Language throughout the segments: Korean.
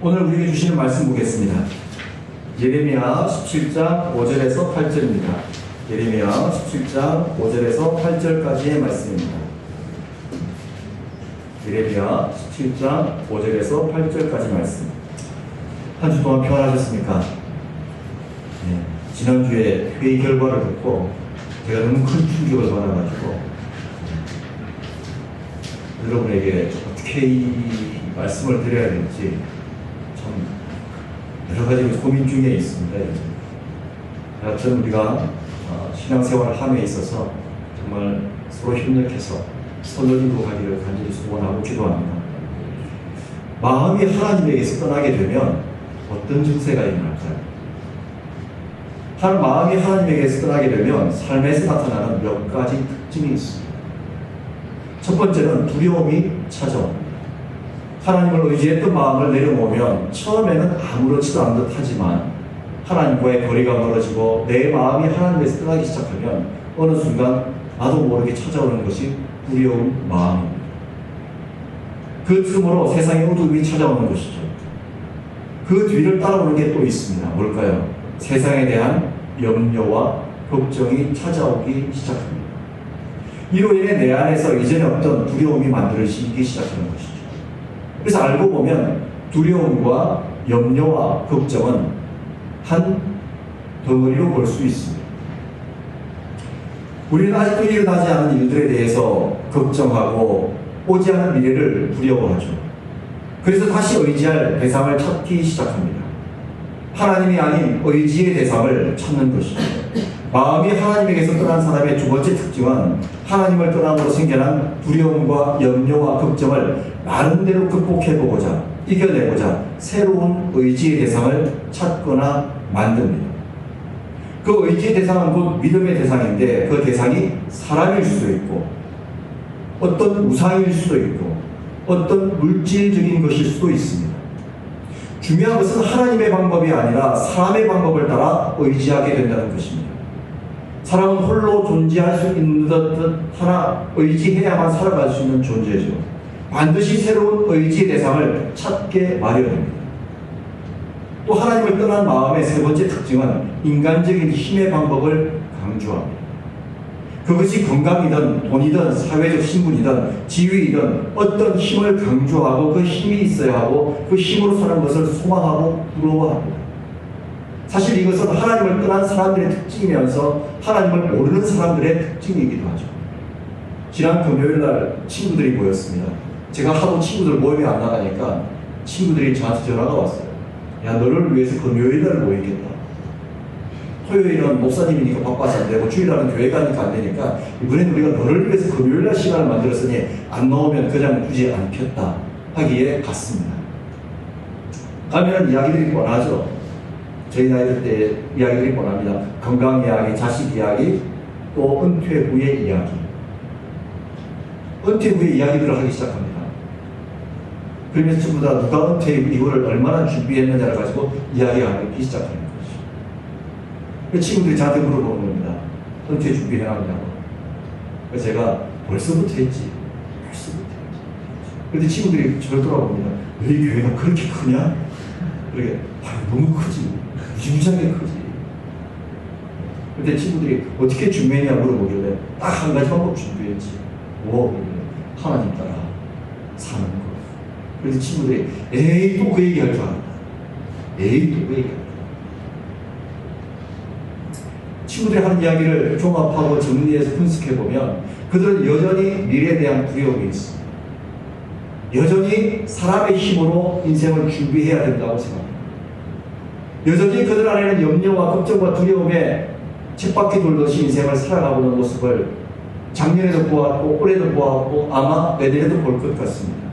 오늘 우리에게 주시는 말씀 보겠습니다. 예레미야 17장 5절에서 8절입니다. 예레미야 17장 5절에서 8절까지의 말씀입니다. 예레미야 17장 5절에서 8절까지 말씀. 한 주 동안 평안하셨습니까? 네. 지난주에 회의 결과를 듣고 제가 너무 큰 충격을 받아가지고 여러분에게 어떻게 이 말씀을 드려야 될지 참 여러 가지 고민 중에 있습니다. 여하튼 우리가 신앙생활을 함에 있어서 정말 서로 협력해서 선을 가기를 간절히 소원하고 기도합니다. 마음이 하나님에게서 떠나게 되면 어떤 증세가 일어날까요? 마음이 하나님에게서 떠나게 되면 삶에서 나타나는 몇 가지 특징이 있습니다. 첫 번째는 두려움이 찾아옵니다. 하나님을 의지했던 마음을 내려놓으면 처음에는 아무렇지도 않은 듯 하지만 하나님과의 거리가 멀어지고 내 마음이 하나님에서 떠나기 시작하면 어느 순간 나도 모르게 찾아오는 것이 두려운 마음입니다. 그 틈으로 세상의 어둠이 찾아오는 것이죠. 그 뒤를 따라오는 게 또 있습니다. 뭘까요? 세상에 대한 염려와 걱정이 찾아오기 시작합니다. 이로 인해 내 안에서 이전에 없던 두려움이 만들어지기 시작하는 것이죠. 그래서 알고 보면 두려움과 염려와 걱정은 한 덩어리로 볼 수 있습니다. 우리는 아직도 일어나지 않은 일들에 대해서 걱정하고 오지 않은 미래를 두려워하죠. 그래서 다시 의지할 대상을 찾기 시작합니다. 하나님이 아닌 의지의 대상을 찾는 것이죠. 마음이 하나님에게서 떠난 사람의 두 번째 특징은 하나님을 떠남으로 생겨난 두려움과 염려와 걱정을 나름대로 극복해보고자, 이겨내고자 새로운 의지의 대상을 찾거나 만듭니다. 그 의지의 대상은 곧 믿음의 대상인데 그 대상이 사람일 수도 있고 어떤 우상일 수도 있고 어떤 물질적인 것일 수도 있습니다. 중요한 것은 하나님의 방법이 아니라 사람의 방법을 따라 의지하게 된다는 것입니다. 사람은 홀로 존재할 수 있는 듯 하나 의지해야만 살아갈 수 있는 존재죠. 반드시 새로운 의지의 대상을 찾게 마련입니다. 또 하나님을 떠난 마음의 세 번째 특징은 인간적인 힘의 방법을 강조합니다. 그것이 건강이든 돈이든 사회적 신분이든 지위이든 어떤 힘을 강조하고 그 힘이 있어야 하고 그 힘으로 사는 것을 소망하고 부러워합니다. 사실 이것은 하나님을 떠난 사람들의 특징이면서 하나님을 모르는 사람들의 특징이기도 하죠. 지난 금요일날 친구들이 모였습니다. 제가 하도 친구들 모임에 안 나가니까 친구들이 저한테 전화가 왔어요. 야, 너를 위해서 금요일날 모이겠다. 토요일은 목사님이니까 바빠서 안 되고 주일날은 교회 가니까 안 되니까 이번엔 우리가 너를 위해서 금요일날 시간을 만들었으니 안 나오면 그냥 굳이 않겠다 하기에 갔습니다. 가면 이야기들이 뻔하죠. 저희 나이들 때 이야기들이 뻔합니다. 건강 이야기, 자식 이야기, 또 은퇴 후의 이야기. 은퇴 후의 이야기들을 하기 시작합니다. 그러면서 전부 다 누가 은퇴 이후를 얼마나 준비했느냐를 가지고 이야기하기 시작합니다. 그 친구들이 저한테 물어보는 겁니다. 은퇴 준비해놨냐고. 그래서 제가 벌써부터 했지. 그런데 친구들이 저를 돌아봅니다. 너희 교회가 그렇게 크냐? 그러게, 너무 크지. 무지무지하게 크지. 그런데 친구들이 어떻게 준비했냐 물어보길래 딱 한 가지 방법 준비했지. 뭐? 하나님 따라 사는 거. 그래서 친구들이 에이 또 그 얘기할 줄 알았다. 에이 또 그 얘기할 줄 알았다. 친구들이 하는 이야기를 종합하고 정리해서 분석해보면 그들은 여전히 미래에 대한 두려움이 있습니다. 여전히 사람의 힘으로 인생을 준비해야 된다고 생각합니다. 여전히 그들 안에는 염려와 걱정과 두려움에 쳇바퀴 돌듯이 인생을 살아가고 있는 모습을 작년에도 보았고 올해도 보았고 아마 내년에도 볼 것 같습니다.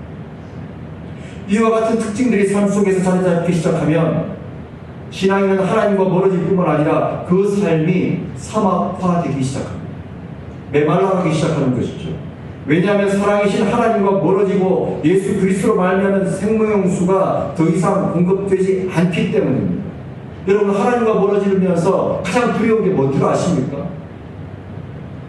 이와 같은 특징들이 삶 속에서 자리 잡기 시작하면 신앙인은 하나님과 멀어질 뿐만 아니라 그 삶이 사막화되기 시작합니다. 메말라가기 시작하는 것이죠. 왜냐하면 살아계신 하나님과 멀어지고 예수 그리스도로 말미암은 생명수가 더 이상 공급되지 않기 때문입니다. 여러분, 하나님과 멀어지면서 가장 두려운 게 뭔 줄 아십니까?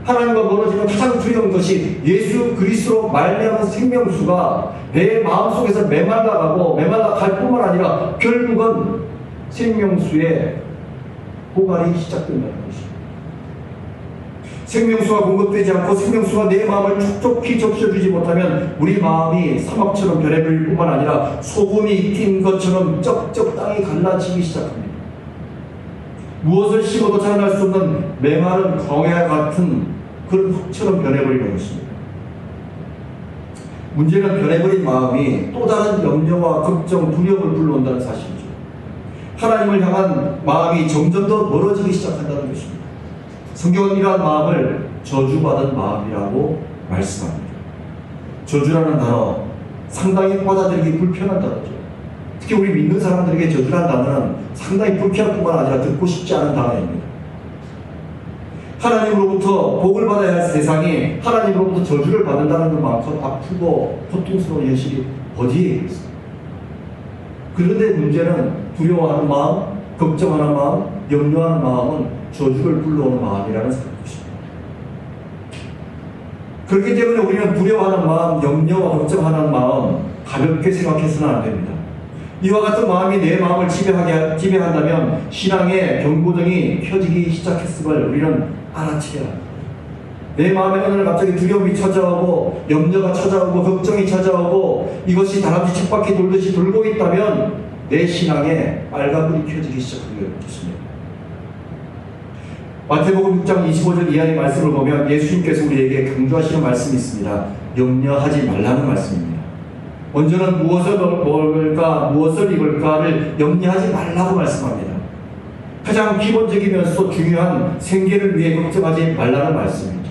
하나님과 멀어지는 가장 두려운 것이 예수 그리스도로 말미암은 생명수가 내 마음속에서 메말라가고 메말라 갈 뿐만 아니라 결국은 생명수의 고갈이 시작된다는 것입니다. 생명수가 공급되지 않고 생명수가 내 마음을 촉촉히 적셔주지 못하면 우리 마음이 사막처럼 변해버릴 뿐만 아니라 소금이 익힌 것처럼 쩍쩍 땅이 갈라지기 시작합니다. 무엇을 심어도 자라날 수 없는 메마른 광야 같은 그런 흙처럼 변해버리는 것입니다. 문제는 변해버린 마음이 또 다른 염려와 걱정, 두려움을 불러온다는 사실이죠. 하나님을 향한 마음이 점점 더 멀어지기 시작한다는 것입니다. 성경은 이러한 마음을 저주받은 마음이라고 말씀합니다. 저주라는 단어 상당히 받아들이기 불편한 단어죠. 특히 우리 믿는 사람들에게 저주라는 단어는 상당히 불쾌할 뿐만 아니라 듣고 싶지 않은 단어입니다. 하나님으로부터 복을 받아야 할 세상이 하나님으로부터 저주를 받는다는 것만큼 아프고 고통스러운 현실이 어디에 있습니까? 그런데 문제는 두려워하는 마음, 걱정하는 마음, 염려하는 마음은 저주를 불러오는 마음이라는 것입니다. 그렇기 때문에 우리는 두려워하는 마음, 염려와 걱정하는 마음 가볍게 생각해서는 안 됩니다. 이와 같은 마음이 내 마음을 지배한다면 신앙의 경고등이 켜지기 시작했음을 우리는 알아채야 합니다. 내 마음에 어느 날 갑자기 두려움이 찾아오고 염려가 찾아오고 걱정이 찾아오고 이것이 다람쥐 쳇바퀴 돌듯이 돌고 있다면 내 신앙에 빨간불이 켜지기 시작하게 되겠습니다. 마태복음 6장 25절 이하의 말씀을 보면 예수님께서 우리에게 강조하시는 말씀이 있습니다. 염려하지 말라는 말씀입니다. 먼저는 무엇을 먹을까, 무엇을 입을까를 염려하지 말라고 말씀합니다. 가장 기본적이면서도 중요한 생계를 위해 걱정하지 말라는 말씀이죠.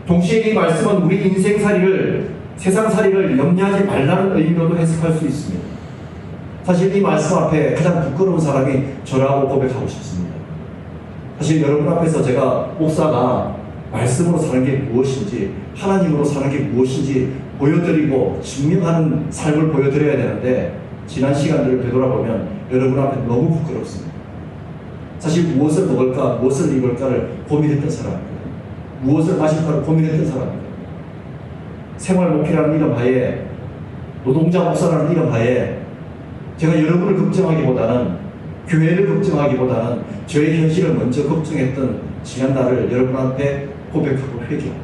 동시에 이 말씀은 우리 인생살이를, 세상살이를 염려하지 말라는 의미로도 해석할 수 있습니다. 사실 이 말씀 앞에 가장 부끄러운 사람이 저라고 고백하고 싶습니다. 사실 여러분 앞에서 제가 목사가 말씀으로 사는 게 무엇인지, 하나님으로 사는 게 무엇인지 보여드리고 증명하는 삶을 보여드려야 되는데 지난 시간들을 되돌아보면 여러분 앞에 너무 부끄럽습니다. 사실 무엇을 먹을까, 무엇을 입을까를 고민했던 사람입니다. 무엇을 마실까를 고민했던 사람입니다. 생활 목회라는 이름 하에, 노동자 목사라는 이름 하에 제가 여러분을 걱정하기보다는, 교회를 걱정하기보다는 저의 현실을 먼저 걱정했던 지난날을 여러분 앞에 고백하고 회개합니다.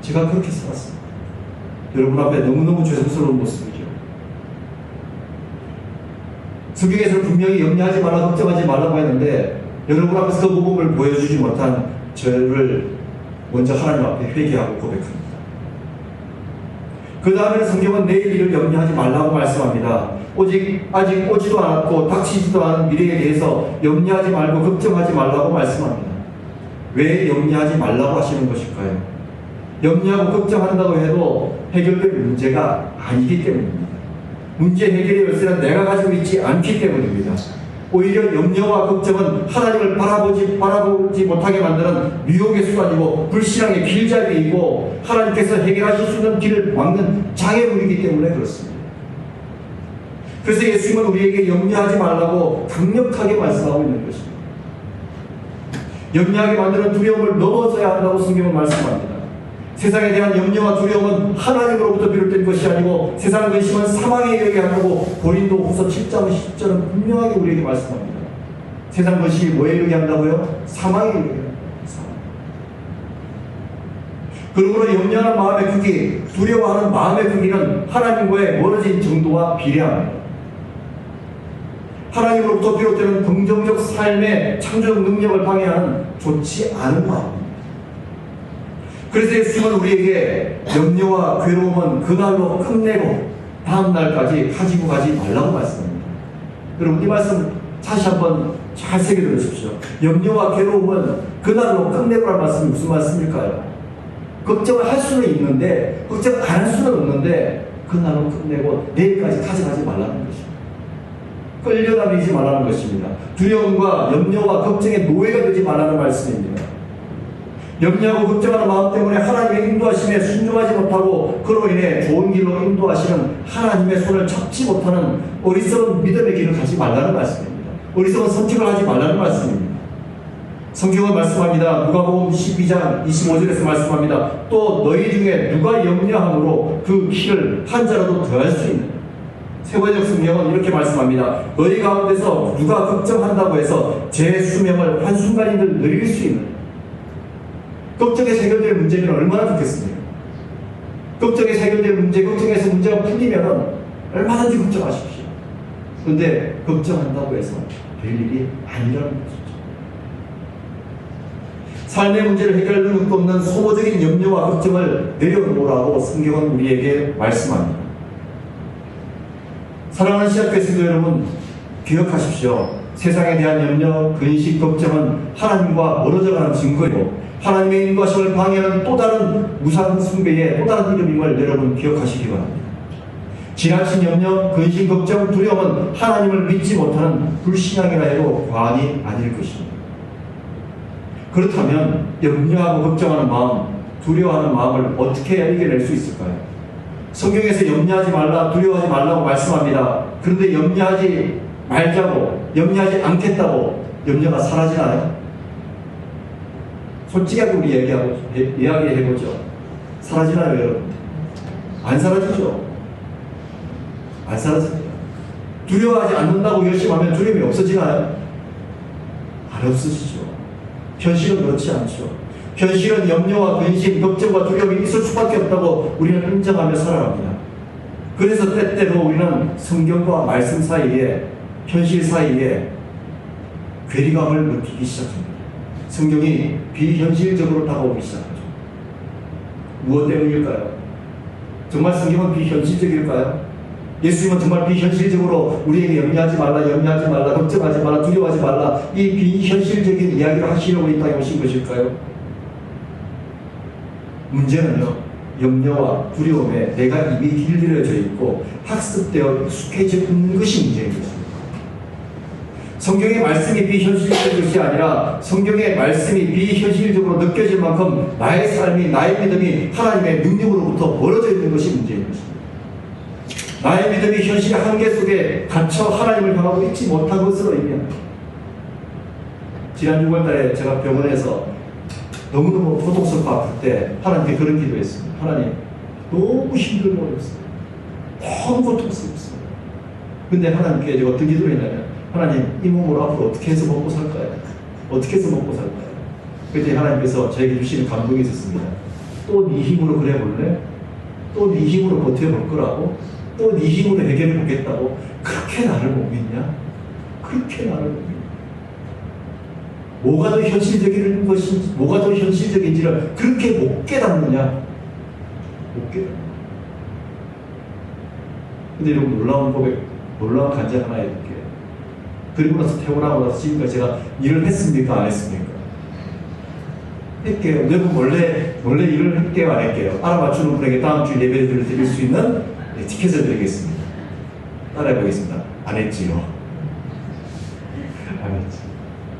제가 그렇게 살았습니다. 여러분 앞에 너무너무 죄송스러운 모습이죠. 성경에서 분명히 염려하지 말라, 걱정하지 말라고 했는데 여러분 앞에서 그 모범을 보여주지 못한 저를 먼저 하나님 앞에 회개하고 고백합니다. 그 다음에는 성경은 내일 일을 염려하지 말라고 말씀합니다. 오직 아직 오지도 않았고 닥치지도 않은 미래에 대해서 염려하지 말고 걱정하지 말라고 말씀합니다. 왜 염려하지 말라고 하시는 것일까요? 염려하고 걱정한다고 해도 해결될 문제가 아니기 때문입니다. 문제 해결의 열쇠는 내가 가지고 있지 않기 때문입니다. 오히려 염려와 걱정은 하나님을 바라보지 못하게 만드는 유혹의 수단이고 불신앙의 길잡이이고 하나님께서 해결하실 수 있는 길을 막는 장애물이기 때문에 그렇습니다. 그래서 예수님은 우리에게 염려하지 말라고 강력하게 말씀하고 있는 것입니다. 염려하게 만드는 두려움을 넘어서야 한다고 성경은 말씀합니다. 세상에 대한 염려와 두려움은 하나님으로부터 비롯된 것이 아니고 세상 근심은 사망에 이르게 한다고 고린도후서 7장 10절은 분명하게 우리에게 말씀합니다. 세상 근심이 뭐에 이르게 한다고요? 사망에 이르게 한다고요. 그러므로 염려하는 마음의 크기, 두려워하는 마음의 크기는 하나님과의 멀어진 정도와 비례합니다. 하나님으로부터 비롯되는 긍정적 삶의 창조적 능력을 방해하는 좋지 않은 마음입니다. 그래서 예수님은 우리에게 염려와 괴로움은 그날로 끝내고 다음 날까지 가지고 가지 말라고 말씀합니다. 여러분 이 말씀 다시 한번 잘 새겨 들으십시오. 염려와 괴로움은 그날로 끝내고라는 말씀이 무슨 말씀일까요? 걱정을 할 수는 있는데 걱정 안 할 수는 없는데 그날로 끝내고 내일까지 가져가지 말라는 것입니다. 끌려다니지 말라는 것입니다. 두려움과 염려와 걱정의 노예가 되지 말라는 말씀입니다. 염려하고 걱정하는 마음 때문에 하나님의 인도하심에 순종하지 못하고 그로 인해 좋은 길로 인도하시는 하나님의 손을 잡지 못하는 어리석은 믿음의 길을 가지 말라는 말씀입니다. 어리석은 선택을 하지 말라는 말씀입니다. 성경은 말씀합니다. 누가복음 12장 25절에서 말씀합니다. 또 너희 중에 누가 염려함으로 그 키를 한 자라도 더할 수 있느냐. 세번역 성경은 이렇게 말씀합니다. 너희 가운데서 누가 걱정한다고 해서 제 수명을 한순간이든 늘릴 수 있느냐. 걱정에서 해결될 문제는 얼마나 좋겠습니까? 걱정에서 해결될 문제, 걱정에서 문제가 풀리면 얼마든지 걱정하십시오. 그런데 걱정한다고 해서 될 일이 아니라는 것이죠. 삶의 문제를 해결할 수 없는 소모적인 염려와 걱정을 내려놓으라고 성경은 우리에게 말씀합니다. 사랑하는 시작교회 성도 여러분, 기억하십시오. 세상에 대한 염려, 근심, 걱정은 하나님과 멀어져가는 증거이고 하나님의 인과심을 방해하는 또 다른 무상 숭배의 또 다른 이름임을 여러분 기억하시기 바랍니다. 지나친 염려, 근심, 걱정, 두려움은 하나님을 믿지 못하는 불신앙이라 해도 과언이 아닐 것입니다. 그렇다면 염려하고 걱정하는 마음, 두려워하는 마음을 어떻게 이겨낼 수 있을까요? 성경에서 염려하지 말라, 두려워하지 말라고 말씀합니다. 그런데 염려하지 말자고, 염려하지 않겠다고 염려가 사라지나요? 솔직하게 우리 이야기해보죠. 사라지나요, 여러분? 안 사라지죠. 안 사라집니다. 두려워하지 않는다고 열심히 하면 두려움이 없어지나요? 안 없어지죠. 현실은 그렇지 않죠. 현실은 염려와 근심, 걱정과 두려움이 있을 수밖에 없다고 우리는 인정하며 살아갑니다. 그래서 때때로 우리는 성경과 말씀 사이에, 현실 사이에 괴리감을 느끼기 시작합니다. 성경이 비현실적으로 다가오기 시작하죠. 무엇 때문일까요? 정말 성경은 비현실적일까요? 예수님은 정말 비현실적으로 우리에게 염려하지 말라, 걱정하지 말라, 두려워하지 말라, 이 비현실적인 이야기를 하시려고 이 땅에 오신 것일까요? 문제는요, 염려와 두려움에 내가 이미 길들여져 있고 학습되어 익숙해져 있는 것이 문제인 것입니다. 성경의 말씀이 비현실적인 것이 아니라 성경의 말씀이 비현실적으로 느껴질 만큼 나의 삶이, 나의 믿음이 하나님의 능력으로부터 멀어져 있는 것이 문제인 것입니다. 나의 믿음이 현실의 한계 속에 갇혀 하나님을 향하고 있지 못한 것으로 의미합니다. 지난 6월달에 제가 병원에서 너무너무 고통스럽고 아플 때 하나님께 그런 기도했습니다. 하나님, 너무 힘들고 어렵습니다. 너무 고통스럽습니다. 근데 하나님께 제가 어떤 기도를 했냐면, 하나님, 이 몸으로 앞으로 어떻게 해서 먹고 살까요? 어떻게 해서 먹고 살까요? 그때 하나님께서 저에게 주시는 감동이 있었습니다. 또 네 힘으로 그래 볼래? 또 네 힘으로 버텨볼 거라고? 또 네 힘으로 해결해 보겠다고? 그렇게 나를 못 믿냐? 그렇게 나를 못 믿냐? 뭐가 더 현실적인 것인지, 뭐가 더 현실적인지를 그렇게 못 깨닫느냐? 못 깨닫느냐? 근데 여러분, 놀라운 고백, 놀라운 간증 하나 해볼게요. 그리고 나서 퇴원하고 나서 지금까지 제가 일을 했습니까? 안 했습니까? 할게요. 여러분, 원래 일을 할게요? 안 할게요? 알아맞추는 분에게 다음 주 예배를 드릴 수 있는 티켓을 드리겠습니다. 따라해보겠습니다. 안 했지요. 안 했지.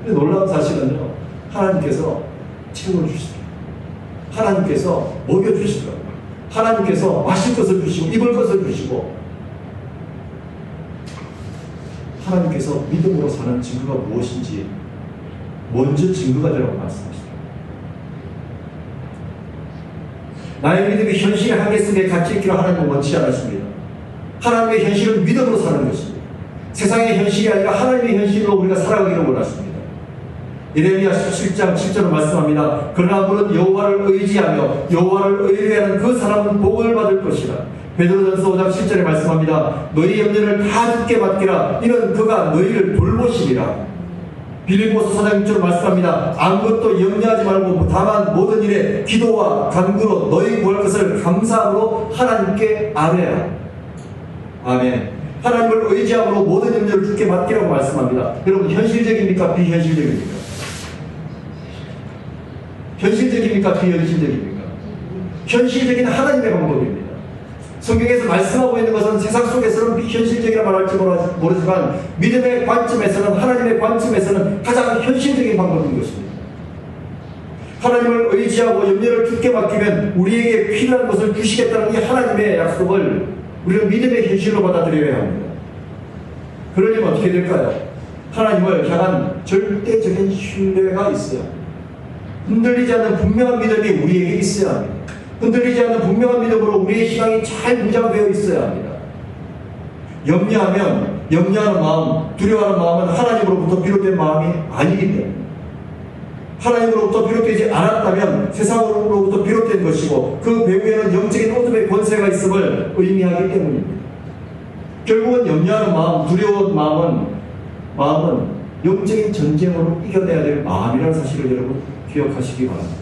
근데 놀라운 사실은요, 하나님께서 채워주시더라고요. 하나님께서 먹여주시더라고요. 하나님께서 마실 것을 주시고, 입을 것을 주시고, 하나님께서 믿음으로 사는 증거가 무엇인지 먼저 증거가 되라고 말씀하시더라고요. 나의 믿음이 현실의 한계 속에 갇혀 있기를 하나님은 원치 않으십니다. 하나님의 현실은 믿음으로 사는 것입니다. 세상의 현실이 아니라 하나님의 현실로 우리가 살아가기를 원하십니다. 예레미야 17장 7절을 말씀합니다. 그러나 물은 여호와를 의지하며 여호와를 의뢰하는 그 사람은 복을 받을 것이라. 베드로전서 5장 7절에 말씀합니다. 너희 염려를 다 주께 맡기라. 이는 그가 너희를 돌보시리라. 빌립보서 4장 6절을 말씀합니다. 아무것도 염려하지 말고 다만 모든 일에 기도와 간구로 너희 구할 것을 감사함으로 하나님께 아뢰라. 아멘. 하나님을 의지함으로 모든 염려를 주께 맡기라고 말씀합니다. 여러분, 현실적입니까? 비현실적입니까? 현실적입니까? 비현실적입니까? 현실적인 하나님의 방법입니다. 성경에서 말씀하고 있는 것은 세상 속에서는 비현실적이라 말할지 모르지만 믿음의 관점에서는, 하나님의 관점에서는 가장 현실적인 방법인 것입니다. 하나님을 의지하고 염려를 주께 맡기면 우리에게 필요한 것을 주시겠다는 이 하나님의 약속을 우리는 믿음의 현실로 받아들여야 합니다. 그러려면 어떻게 될까요? 하나님을 향한 절대적인 신뢰가 있어야 합니다. 흔들리지 않는 분명한 믿음이 우리에게 있어야 합니다. 흔들리지 않는 분명한 믿음으로 우리의 신앙이 잘 무장되어 있어야 합니다. 염려하는 마음, 두려워하는 마음은 하나님으로부터 비롯된 마음이 아니기 때문에, 하나님으로부터 비롯되지 않았다면 세상으로부터 비롯된 것이고 그 배후에는 영적인 어둠의 권세가 있음을 의미하기 때문입니다. 결국은 염려하는 마음, 두려운 마음은 영적인 전쟁으로 이겨내야 될 마음이라는 사실을 여러분 기억하시기 바랍니다.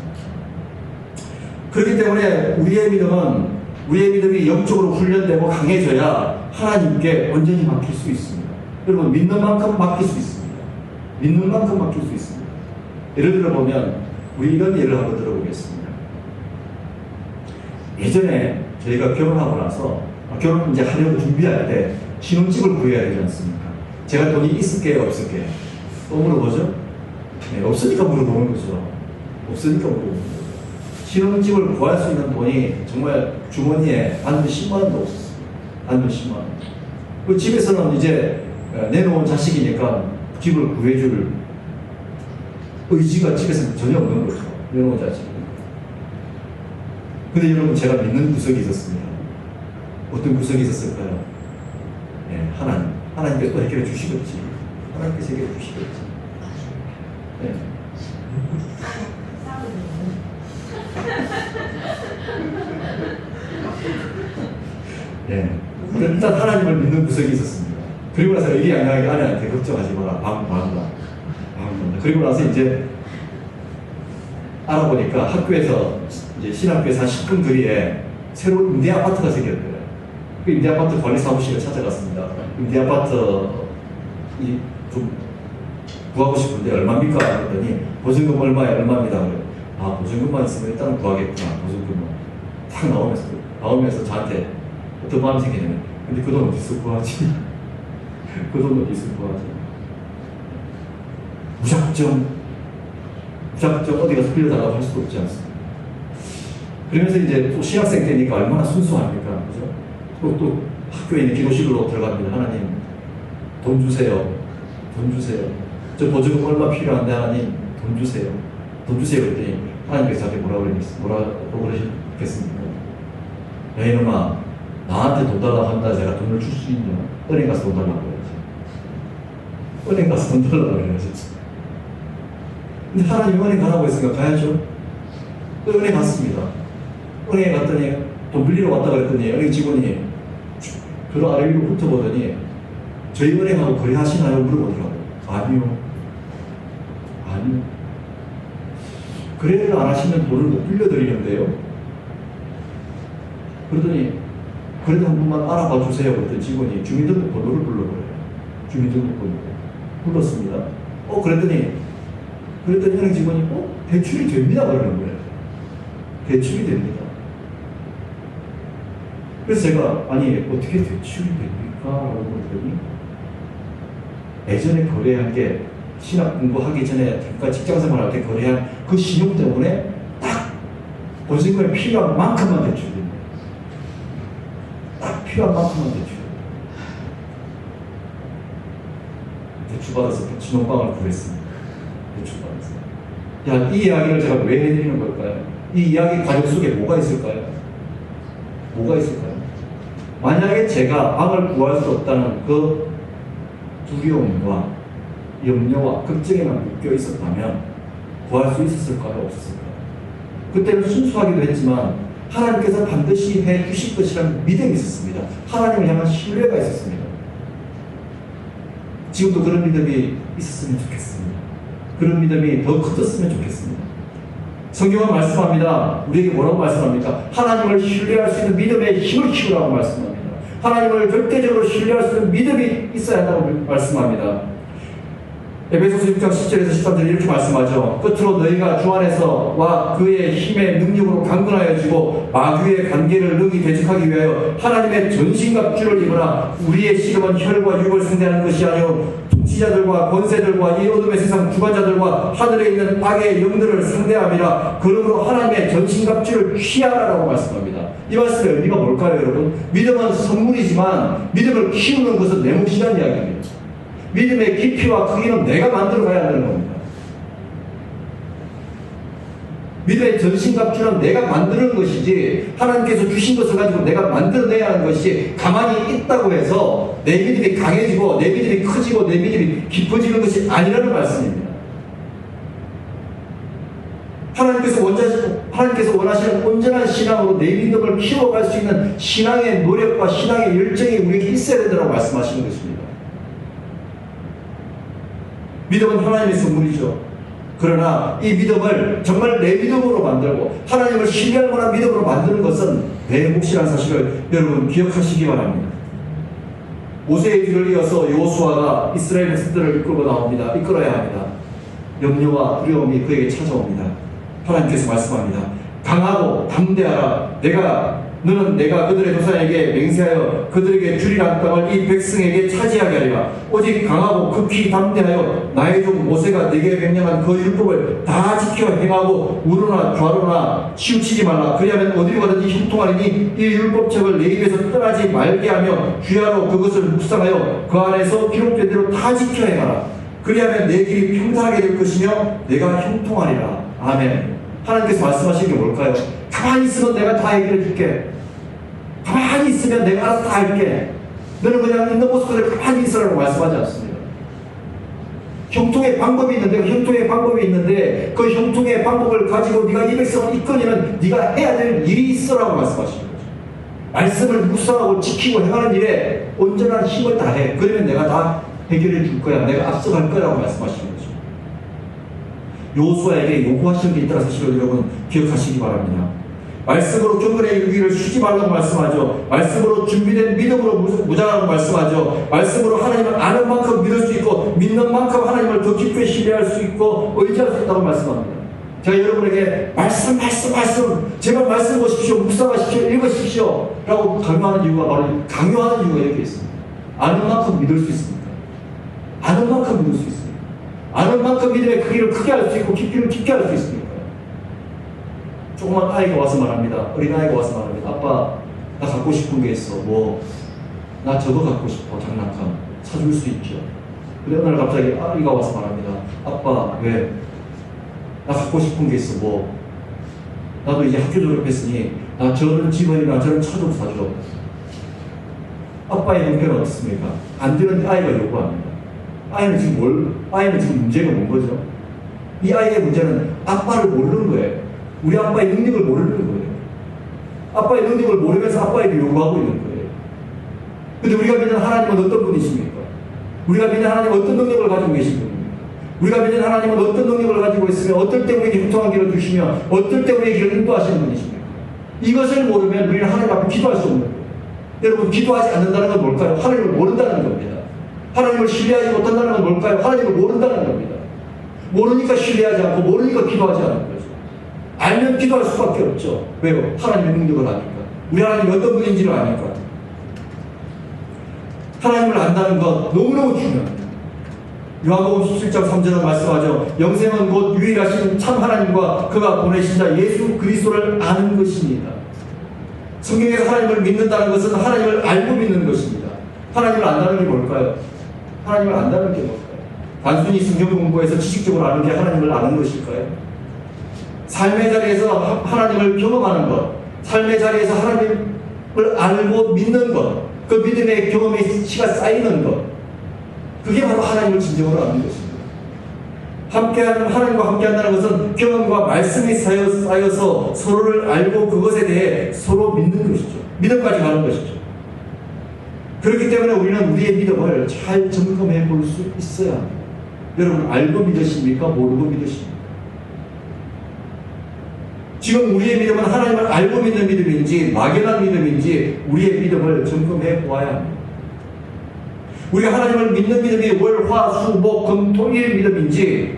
그렇기 때문에 우리의 믿음이 영적으로 훈련되고 강해져야 하나님께 온전히 맡길 수 있습니다. 여러분, 믿는 만큼 맡길 수 있습니다. 믿는 만큼 맡길 수 있습니다. 예를 들어보면 우리 이런 예를 한번 들어보겠습니다. 예전에 저희가 결혼하고 나서 결혼 이제 하려고 준비할 때 신혼집을 구해야 되지 않습니까? 제가 돈이 있을게요, 없을게요? 또 물어보죠? 네, 없으니까 물어보는 거죠. 없으니까 물어보는 거죠. 신혼집을 구할 수 있는 돈이 정말 주머니에 단돈 10만 원도 없었어요. 단돈 10만 원. 그 집에서는 이제 내놓은 자식이니까 집을 구해줄 의지가 집에서는 전혀 없는 거죠. 내놓은 자식. 근데 여러분, 제가 믿는 구석이 있었습니다. 어떤 구석이 있었을까요? 네, 하나님께서 해결해 주시겠지. 하나님께서 해결해 주시겠지. 네. 네. 일단 하나님을 믿는 구석이 있었습니다. 그리고 나서 여기 양양하게 아내한테 걱정하지 마라. 마음다. 그리고 나서 이제 알아보니까 학교에서 이제 신학교에서 한 10분 거리에 새로운 임대 아파트가 생겼대요. 그 임대 아파트 관리 사무실에 찾아갔습니다. 임대 아파트 좀 구하고 싶은데 얼마입니까? 그랬더니 보증금 얼마입니다. 그래요. 아, 보증금만 있으면 일단 구하겠구나. 보증금만 딱 나오면서 저한테 어떤 마음이 생기냐면, 근데 그 돈 어디서 구하지? 그 돈 어디서 구하지? 무작정 어디 가서 빌려달라고 할 수도 없지 않습니까? 그러면서 이제 또 신학생 때니까 얼마나 순수합니까? 그죠? 또 학교에 있는 기도실로 들어갑니다. 하나님, 돈 주세요. 저 보증금 얼마 필요한데 하나님, 돈 주세요. 그랬더니 하나님께서 저한테 뭐라고 그러셨겠습니까? 야, 이놈아, 나한테 돈 달라고 한다. 제가 돈을 줄 수 있냐? 은행 가서 돈 달라고 해야지. 은행 가서 돈 달라고 해야지. 근데 하나님 은행 가라고 했으니까 가야죠. 은행 갔습니다. 은행에 갔더니 돈 빌리러 왔다 그랬더니 은행 직원이 그 아래 위로 훑어보더니 저희 은행하고 거래하시나요? 물어보더라고요. 아니요. 거래를 안 하시면 돈을 못 빌려드리는데요. 그러더니 그래도 한 번만 알아봐 주세요. 그랬더니 직원이 주민등록번호를 불러버려요. 주민등록번호 불렀습니다. 그랬더니 은행 직원이 대출이 됩니다. 그러는 거예요. 대출이 됩니다. 그래서 제가 아니 어떻게 대출이 됩니까? 라고 그랬더니 예전에 거래한 게 신학 공부하기 전에 잠깐 직장생활 할 때 거래한 그 신용 때문에 딱 보증금에 필요한 만큼만 대출됩니다. 딱 필요한 만큼만 대출받아서 신혼방을 구했습니다. 대출받아서. 이 이야기를 제가 왜 해드리는 걸까요? 이 이야기 과정 속에 뭐가 있을까요? 만약에 제가 방을 구할 수 없다는 그 두려움과 염려와 걱정에만 묶여 있었다면 구할 수 있었을까요? 없었을까요? 그때는 순수하기도 했지만 하나님께서 반드시 해 주실 것이라는 믿음이 있었습니다. 하나님을 향한 신뢰가 있었습니다. 지금도 그런 믿음이 있었으면 좋겠습니다. 그런 믿음이 더 커졌으면 좋겠습니다. 성경은 말씀합니다. 우리에게 뭐라고 말씀합니까? 하나님을 신뢰할 수 있는 믿음의 힘을 키우라고 말씀합니다. 하나님을 절대적으로 신뢰할 수 있는 믿음이 있어야 한다고 말씀합니다. 에베소서 6장 10절에서 13절 이렇게 말씀하죠. 끝으로 너희가 주 안에서와 그의 힘의 능력으로 강건하여지고 마귀의 관계를 능히 대적하기 위하여 하나님의 전신갑주를 입으라. 우리의 씨름은 혈과 육을 상대하는 것이 아니오 통치자들과 권세들과 이 어둠의 세상 주관자들과 하늘에 있는 악의 영들을 상대함이라. 그러므로 하나님의 전신갑주를 취하라라고 말씀합니다. 이 말씀의 의미가 뭘까요, 여러분? 믿음은 선물이지만 믿음을 키우는 것은 내 몫이라는 이야기입니다. 믿음의 깊이와 크기는 내가 만들어 가야 하는 겁니다. 믿음의 전신갑주는 내가 만드는 것이지 하나님께서 주신 것을 가지고 내가 만들어내야 하는 것이 가만히 있다고 해서 내 믿음이 강해지고 내 믿음이 커지고 내 믿음이 깊어지는 것이 아니라는 말씀입니다. 하나님께서 원하시는 온전한 신앙으로 내 믿음을 키워갈 수 있는 신앙의 노력과 신앙의 열정이 우리에게 있어야 된다고 말씀하시는 것입니다. 믿음은 하나님의 선물이죠. 그러나 이 믿음을 정말 내 믿음으로 만들고 하나님을 신뢰할 만한 믿음으로 만드는 것은 내 몫이라는 사실을 여러분 기억하시기 바랍니다. 모세의 뒤를 이어서 여호수아가 이스라엘 백성들을 이끌어야 합니다. 염려와 두려움이 그에게 찾아옵니다. 하나님께서 말씀합니다. 강하고 담대하라. 너는 내가 그들의 조상에게 맹세하여 그들에게 주리란 땅을 이 백성에게 차지하게 하리라. 오직 강하고 극히 담대하여 나의 종 모세가 네게 명령한 그 율법을 다 지켜 행하고 우로나 좌로나 치우치지 말라. 그리하면 어디로 가든지 형통하리니 이 율법책을 내 입에서 떠나지 말게 하며 주야로 그것을 묵상하여 그 안에서 기록된 대로 다 지켜 행하라. 그리하면 내 길이 평탄하게 될 것이며 내가 형통하리라. 아멘. 하나님께서 말씀하신 게 뭘까요? 가만히 있으면 내가 다 해결해 줄게. 가만히 있으면 내가 알아서 다 할게. 너는 그냥 있는 모습 그대로 가만히 있으라고 말씀하지 않습니다. 형통의 방법이 있는데 그 형통의 방법을 가지고 네가 이 백성을 이끌려면 네가 해야 될 일이 있어라고 말씀하시는 거죠. 말씀을 묵상하고 지키고 행하는 일에 온전한 힘을 다해. 그러면 내가 다 해결해 줄 거야. 내가 앞서갈 거라고 말씀하시는 거죠. 여호수아에게 요구하시는 게 있다는 사실을 여러분 기억하시기 바랍니다. 말씀으로 교문에 이르기를 쉬지 말라고 말씀하죠. 말씀으로 준비된 믿음으로 무장하라고 말씀하죠. 말씀으로 하나님을 아는 만큼 믿을 수 있고 믿는 만큼 하나님을 더 깊게 신뢰할 수 있고 의지할 수 있다고 말씀합니다. 제가 여러분에게 말씀 제발 말씀 보십시오. 묵상하십시오. 읽으십시오 라고 강요하는 이유가 바로 강요하는 이유가 여기 있습니다. 아는 만큼 믿을 수 있습니다. 아는 만큼 믿을 수 있습니다. 아는 만큼 믿음의 크기를 크게 할 수 있고 깊이를 깊게 할 수 있습니다. 조그만 아이가 와서 말합니다. 어린아이가 와서 말합니다. 아빠, 나 갖고 싶은 게 있어. 나 저거 갖고 싶어. 장난감. 사줄 수 있죠. 근데 어느 날 갑자기 아이가 와서 말합니다. 아빠, 왜? 나 갖고 싶은 게 있어. 나도 이제 학교 졸업했으니 나 저런 집안이나 저런 차 좀 사줘. 아빠의 형편은 어떻습니까? 안 되는 아이가 요구합니다. 아이는 지금 문제가 뭔 거죠? 이 아이의 문제는 아빠를 모르는 거예요. 우리 아빠의 능력을 모르는 거예요. 아빠의 능력을 모르면서 아빠에게 요구하고 있는 거예요. 근데 우리가 믿는 하나님은 어떤 분이십니까? 우리가 믿는 하나님은 어떤 능력을 가지고 계신 분입니까? 우리가 믿는 하나님은 어떤 능력을 가지고 있으며 어떨 때 우리에게 형통한 길을 주시며 어떨 때 우리에게 길을 인도하시는 분이십니까? 이것을 모르면 우리는 하나님 앞에 기도할 수 없는 거예요. 여러분, 기도하지 않는다는 건 뭘까요? 하나님을 모른다는 겁니다. 하나님을 신뢰하지 못한다는 건 뭘까요? 하나님을 모른다는 겁니다. 모르니까 신뢰하지 않고 모르니까 기도하지 않는 거죠. 알면 기도할 수밖에 없죠. 왜요? 하나님의 능력을 아니까. 우리 하나님이 어떤 분인지를 아니까. 하나님을 안다는 것 너무너무 중요합니다. 요한복음 17장 3절은 말씀하죠. 영생은 곧 유일하신 참 하나님과 그가 보내신 자 예수 그리스도를 아는 것입니다. 성경에서 하나님을 믿는다는 것은 하나님을 알고 믿는 것입니다. 하나님을 안다는 게 뭘까요? 하나님을 안다는 게 뭘까요? 단순히 성경 공부해서 지식적으로 아는 게 하나님을 아는 것일까요? 삶의 자리에서 하나님을 경험하는 것, 삶의 자리에서 하나님을 알고 믿는 것, 그 믿음의 경험의 시가 쌓이는 것, 그게 바로 하나님을 진정으로 아는 것입니다. 하나님과 함께한다는 것은 경험과 말씀이 쌓여서 서로를 알고 그것에 대해 서로 믿는 것이죠. 믿음까지 가는 것이죠. 그렇기 때문에 우리는 우리의 믿음을 잘 점검해 볼 수 있어야 합니다. 여러분, 알고 믿으십니까? 모르고 믿으십니까? 지금 우리의 믿음은 하나님을 알고 믿는 믿음인지 막연한 믿음인지 우리의 믿음을 점검해 보아야 합니다. 우리가 하나님을 믿는 믿음이 월, 화, 수, 목, 금, 토, 일 믿음인지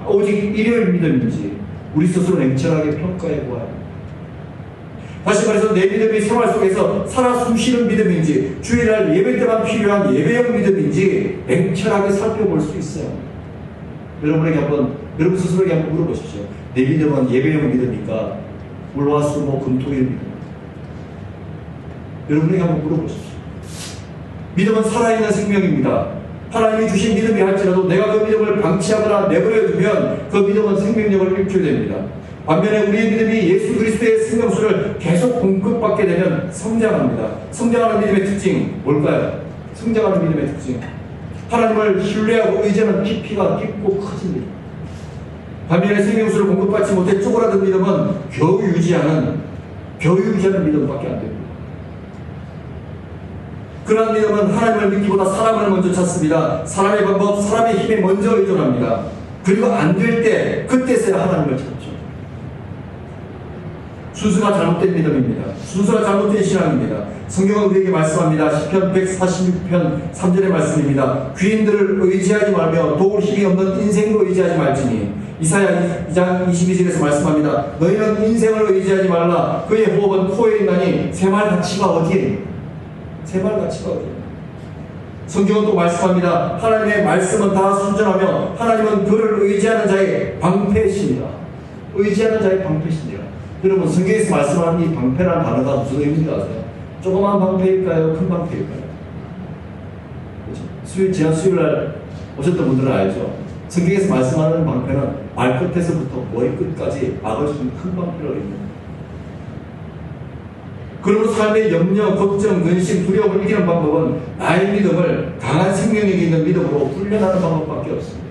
오직 일요일 믿음인지 우리 스스로 냉철하게 평가해 보아야 합니다. 다시 말해서 내 믿음이 생활 속에서 살아 숨쉬는 믿음인지 주일날 예배 때만 필요한 예배용 믿음인지 냉철하게 살펴볼 수 있어요. 여러분 스스로에게 한번 물어보십시오. 내 믿음은 예배용 믿음입니까? 월화수 목 금토일 믿음. 여러분에게 한번 물어보십시오. 믿음은 살아있는 생명입니다. 하나님이 주신 믿음이 할지라도 내가 그 믿음을 방치하거나 내버려두면 그 믿음은 생명력을 잃게 됩니다. 반면에 우리의 믿음이 예수 그리스도의 생명수를 계속 공급받게 되면 성장합니다. 성장하는 믿음의 특징 뭘까요? 성장하는 믿음의 특징, 하나님을 신뢰하고 의지하는 깊이가 깊고 커집니다. 반면에 생명수를 공급받지 못해 쪼그라든 믿음은 겨우 유지하는 믿음밖에 안 됩니다. 그러한 믿음은 하나님을 믿기보다 사람을 먼저 찾습니다. 사람의 방법, 사람의 힘에 먼저 의존합니다. 그리고 안 될 때, 그때서야 하나님을 찾죠. 순수가 잘못된 믿음입니다. 순수가 잘못된 신앙입니다. 성경은 우리에게 말씀합니다. 시편 146편 3절의 말씀입니다. 귀인들을 의지하지 말며 도울 힘이 없는 인생으로 의지하지 말지니. 이사야 2장 22절에서 말씀합니다. 너희는 인생을 의지하지 말라. 그의 호흡은 코에 있나니 새말가치가 어디에? 새말가치가 어디에? 성경은 또 말씀합니다. 하나님의 말씀은 다 순전하며 하나님은 그를 의지하는 자의 방패이십니다. 의지하는 자의 방패이십니다. 여러분, 성경에서 말씀하는 이 방패라는 단어가 무슨 의미인지 아세요? 조그마한 방패일까요? 큰 방패일까요? 그렇죠? 지난 수요일날 오셨던 분들은 알죠? 성경에서 말씀하는 방패는 발끝에서부터 머리끝까지 막을 수 있는 큰 방패라고 합니다. 그러므로 삶의 염려, 걱정, 근심, 두려움을 이기는 방법은 나의 믿음을 강한 생명력이 있는 믿음으로 훈련하는 방법밖에 없습니다.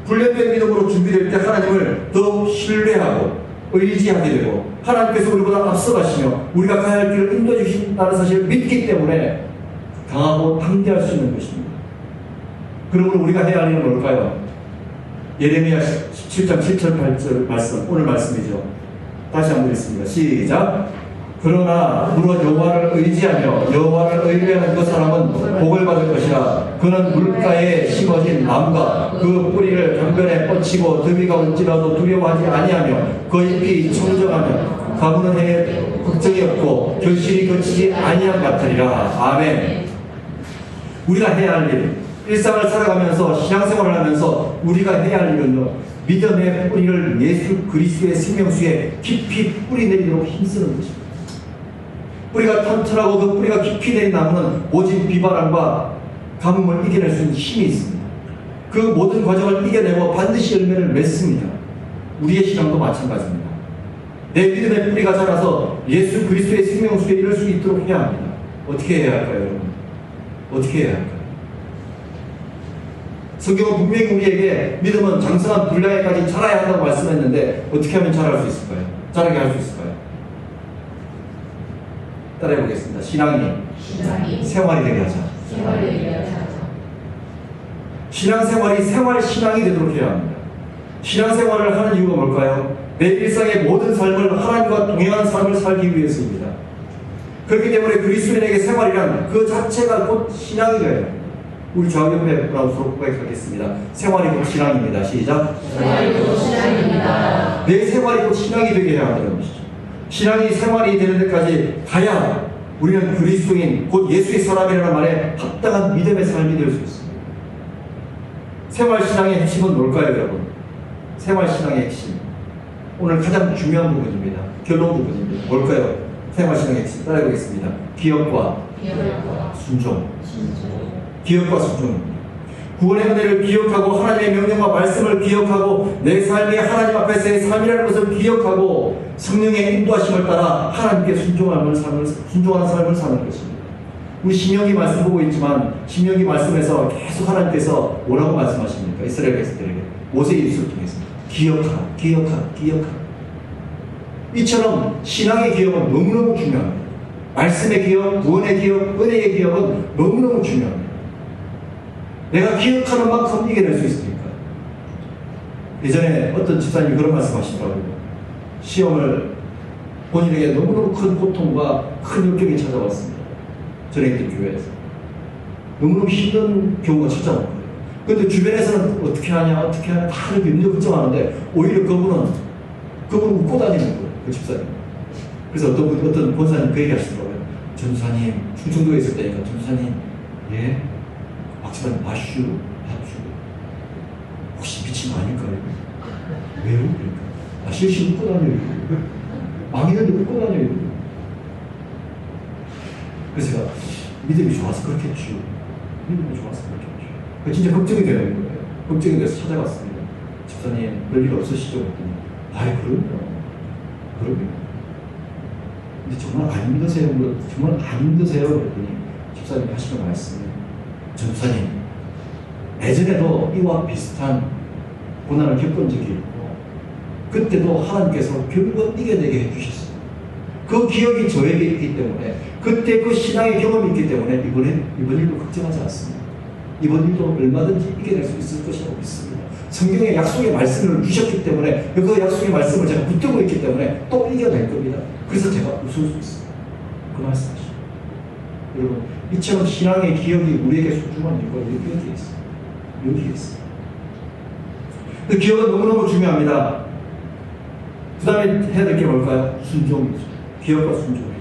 훈련된 믿음으로 준비될 때 하나님을 더 신뢰하고 의지하게 되고 하나님께서 우리보다 앞서가시며 우리가 가야 할 길을 인도해 주신다는 사실을 믿기 때문에 강하고 담대할 수 있는 것입니다. 그러므로 우리가 해야 할 일은 뭘까요? 예레미야 17장 7절 8절 말씀, 오늘 말씀이죠. 다시 한번 읽습니다. 시작. 그러나 무릇 여호와를 의지하며 여호와를 의뢰하는 그 사람은 복을 받을 것이라. 그는 물가에 심어진 나무가 그 뿌리를 강변에 뻗치고 더위가 올지라도 두려워하지 아니하며 그 잎이 청정하며 가무는 해에 걱정이 없고 결실이 거치지 아니한 같으리라. 아멘. 우리가 해야 할 일, 일상을 살아가면서 신앙생활을 하면서 우리가 해야 할 일은요, 믿음의 뿌리를 예수 그리스도의 생명수에 깊이 뿌리 내리도록 힘쓰는 것입니다. 뿌리가 튼튼하고 그 뿌리가 깊이 내린 나무는 오직 비바람과 가뭄을 이겨낼 수 있는 힘이 있습니다. 그 모든 과정을 이겨내고 반드시 열매를 맺습니다. 우리의 신앙도 마찬가지입니다. 내 믿음의 뿌리가 자라서 예수 그리스도의 생명수에 이를 수 있도록 해야 합니다. 어떻게 해야 할까요, 여러분? 어떻게 해야 할까요? 성경은 분명히 우리에게 믿음은 장성한 분량에까지 자라야 한다고 말씀했는데 어떻게 하면 자랄 수 있을까요? 자라게 할 수 있을까요? 따라해보겠습니다. 신앙이 생활이 되게 하자. 신앙생활이 생활신앙이 되도록 해야 합니다. 신앙생활을 하는 이유가 뭘까요? 내 일상의 모든 삶을 하나님과 동행하는 삶을 살기 위해서입니다. 그렇기 때문에 그리스도인에게 생활이란 그 자체가 곧 신앙이 돼요. 우리 좌우옆에 분하고 서로 고백하겠습니다. 생활이 곧 신앙입니다. 시작. 생활이 곧 신앙입니다. 내 생활이 곧 신앙이 되게 해야 한다는 것이죠. 신앙이 생활이 되는 데까지 가야 우리는 그리스도인 곧 예수의 사람이라는 말에 합당한 믿음의 삶이 될 수 있습니다. 생활신앙의 핵심은 뭘까요, 여러분? 생활신앙의 핵심, 오늘 가장 중요한 부분입니다. 결론 부분입니다. 뭘까요? 생활신앙의 핵심 따라해보겠습니다. 기억과 순종. 기억과 순종입니다. 구원의 은혜를 기억하고 하나님의 명령과 말씀을 기억하고 내 삶이 하나님 앞에서의 삶이라는 것을 기억하고 성령의 인도하심을 따라 하나님께 순종하는 삶을 사는 것입니다. 우리 신명기 말씀 보고 있지만 신명기 말씀에서 계속 하나님께서 뭐라고 말씀하십니까? 이스라엘 백성들에게 모세의 입술 통해서 기억하라. 이처럼 신앙의 기억은 너무너무 중요합니다. 말씀의 기억, 구원의 기억, 은혜의 기억은 너무너무 중요합니다. 내가 기억하는 만큼 이겨낼 수 있으니까. 예전에 어떤 집사님이 그런 말씀 하시더라고요. 시험을 본인에게 너무너무 큰 고통과 큰 역경이 찾아왔습니다. 전에 있던 교회에서. 너무너무 힘든 경우가 찾아온 거예요. 그런데 주변에서는 어떻게 하냐 다 이렇게 염려 걱정하는데 오히려 그분은 웃고 다니는 거예요. 그 집사님. 그래서 어떤 권사님 그 얘기 하시더라고요. 전사님, 충청도에 있을 때니까 전사님, 예? 막지만 마슈 혹시 미친 거 아닐까요? 왜요? 그러니까 실실 웃고 다녀요. 망했는데 웃고 다녀요. 그래서 제가 믿음이 좋아서 그렇겠죠. 믿음이 좋았을 거죠. 진짜 걱정이 되는 거예요. 걱정이 돼서 찾아갔습니다. 집사님, 별일 없으시죠? 그랬더니, 아이, 그럼요. 근데 정말 안 믿으세요? 정말 안 믿으세요? 그랬더니, 집사님이 하시는 말씀이, 전사님, 예전에도 이와 비슷한 고난을 겪은 적이 있고, 그때도 하나님께서 결국은 이겨내게 해주셨어요. 그 기억이 저에게 있기 때문에, 그때 그 신앙의 경험이 있기 때문에, 이번 일도 걱정하지 않습니다. 이번 일도 얼마든지 이겨낼 수 있을 것이라고 믿습니다. 성경에 약속의 말씀을 주셨기 때문에, 그 약속의 말씀을 제가 붙들고 있기 때문에 또 이겨낼 겁니다. 그래서 제가 웃을 수 있어요. 그 말씀하시죠. 여러분, 이처럼 신앙의 기억이 우리에게 소중한 이유가 여기에 있어요. 여기에 있어요. 그 기억은 너무너무 중요합니다. 그 다음에 해야 될 게 뭘까요? 순종이죠. 기억과 순종이죠.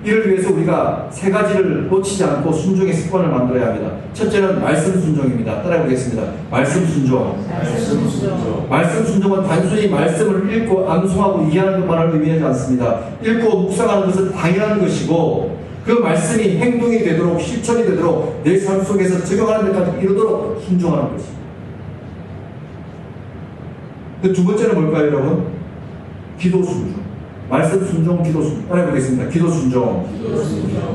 이를 위해서 우리가 세 가지를 놓치지 않고 순종의 습관을 만들어야 합니다. 첫째는 말씀 순종입니다. 따라해보겠습니다. 말씀 순종. 말씀 순종은 단순히 말씀을 읽고 암송하고 이해하는 것만을 의미하지 않습니다. 읽고 묵상하는 것은 당연한 것이고, 그 말씀이 행동이 되도록, 실천이 되도록, 내 삶 속에서 적용하는 데까지 이르도록 순종하는 것입니다. 두 번째는 뭘까요, 여러분? 기도 순종. 말씀 순종, 기도 순종. 따라해보겠습니다. 기도 순종.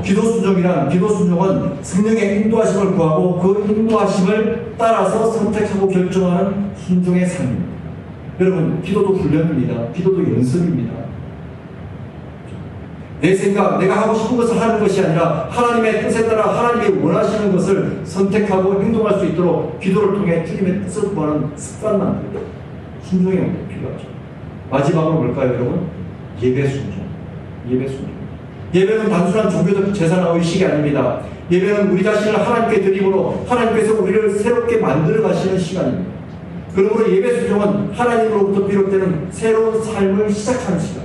기도 순종이란, 기도 순종은 성령의 인도하심을 구하고 그 인도하심을 따라서 선택하고 결정하는 순종의 삶입니다. 여러분, 기도도 훈련입니다. 기도도 연습입니다. 내 생각, 내가 하고 싶은 것을 하는 것이 아니라 하나님의 뜻에 따라 하나님이 원하시는 것을 선택하고 행동할 수 있도록 기도를 통해 주님의 뜻을 구하는 습관 만들고 순종이 필요하죠. 마지막으로 뭘까요, 여러분? 예배 순종. 예배 순종. 예배는 단순한 종교적 제사나 의식이 아닙니다. 예배는 우리 자신을 하나님께 드림으로 하나님께서 우리를 새롭게 만들어 가시는 시간입니다. 그러므로 예배 순종은 하나님으로부터 비롯되는 새로운 삶을 시작하는 시간.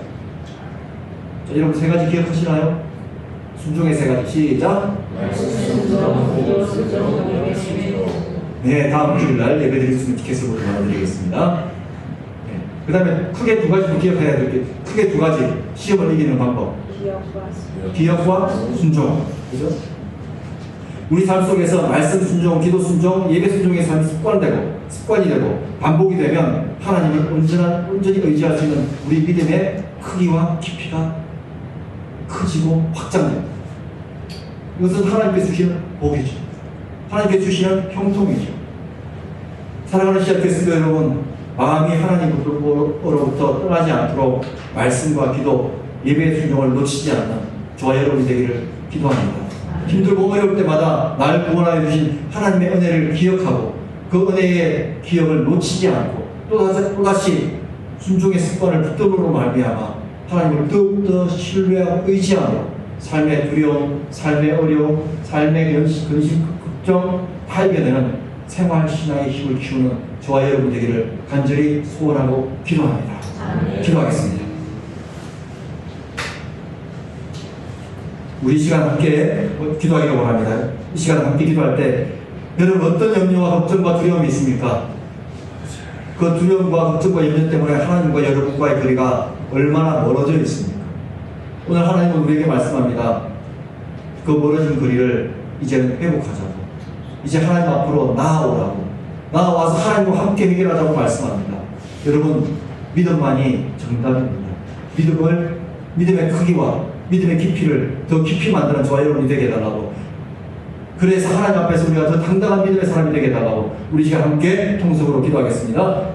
자, 여러분 세 가지 기억하시나요? 순종의 세 가지. 시작. 네, 다음 주일날 예배 드릴 수 있는 티켓을 모두 나눠드리겠습니다. 그 다음에 크게 두 가지 기억해야 될 게, 크게 두 가지. 시험을 이기는 방법. 기억과 순종. 그죠? 우리 삶 속에서 말씀 순종, 기도 순종, 예배 순종의 삶이 습관이 되고 반복이 되면 하나님을 온전히 의지할 수 있는 우리 믿음의 크기와 깊이가 커지고 확장됩니다. 이것은 하나님께 주시는 복이죠. 하나님께 주시는 형통이죠. 사랑하는 시작했습니다, 여러분. 마음이 하나님으로부터 떠나지 않도록 말씀과 기도, 예배의 순종을 놓치지 않는 저와 여러분이 되기를 기도합니다. 힘들고 어려울 때마다 나를 구원하여 주신 하나님의 은혜를 기억하고 그 은혜의 기억을 놓치지 않고 또다시 순종의 습관을 붙들므로 말미암아 하나님을 더욱더 신뢰하고 의지하고 삶의 두려움, 삶의 어려움, 삶의 근심, 걱정 다 이겨내는 생활신앙의 힘을 키우는 저와 여러분 되기를 간절히 소원하고 기도합니다. 기도하겠습니다. 우리 시간 함께 기도하기를 원합니다. 이 시간 함께 기도할 때 여러분 어떤 염려와 걱정과 두려움이 있습니까? 그 두려움과 걱정과 염려 때문에 하나님과 여러분과의 거리가 얼마나 멀어져 있습니까? 오늘 하나님은 우리에게 말씀합니다. 그 멀어진 거리를 이제는 회복하자고. 이제 하나님 앞으로 나아와서 하나님과 함께 해결하자고 말씀합니다. 여러분, 믿음만이 정답입니다. 믿음의 크기와 믿음의 깊이를 더 깊이 만드는 저와 여러분이 되게 해달라고. 그래서 하나님 앞에서 우리가 더 당당한 믿음의 사람이 되게 해달라고 우리 시간 함께 통성으로 기도하겠습니다.